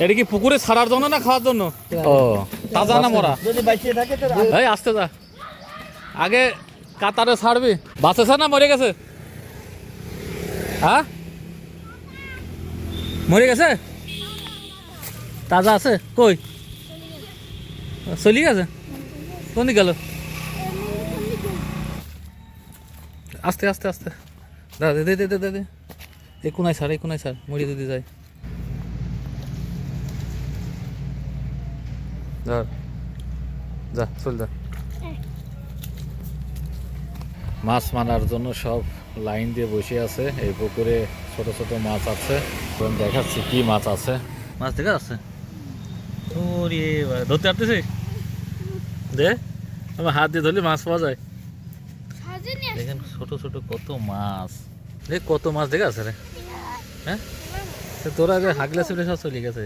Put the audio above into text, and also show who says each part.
Speaker 1: এটা কি পুকুরে ছাড়ার জন্য না খাওয়ার জন্য? ও তাজা না মরা?
Speaker 2: যদি বাইসে থাকে তো
Speaker 1: এই আসতে যা, আগে কাতারে ছাড়বি। বাঁচেছে না মরে গেছে? হ্যাঁ মরে গেছে? তাজা আছে কই? চলি গেছে কোন গেল? আস্তে আস্তে আস্তে দা দে দে দে দে দে এই কোনায় ছাড় মরিয়ে দিতে যায়। ধর যা চল যা। মাছ মারার জন্য সব লাইন দিয়ে বসে আছে। এই পুকুরে ছোট ছোট মাছ আছে, দেখাচ্ছি কি মাছ আছে। মাছ দেখা যাচ্ছে? ওরে ধরতে পারতেছি? দে আমার হাত দিয়ে ধরলে মাছ পাওয়া যায়। দেখেন ছোট ছোট কত মাছ, দেখ কত মাছ দেখা আছে রে। হ্যাঁ তোরা আগে হাগলা চলে সব চলে গেছে।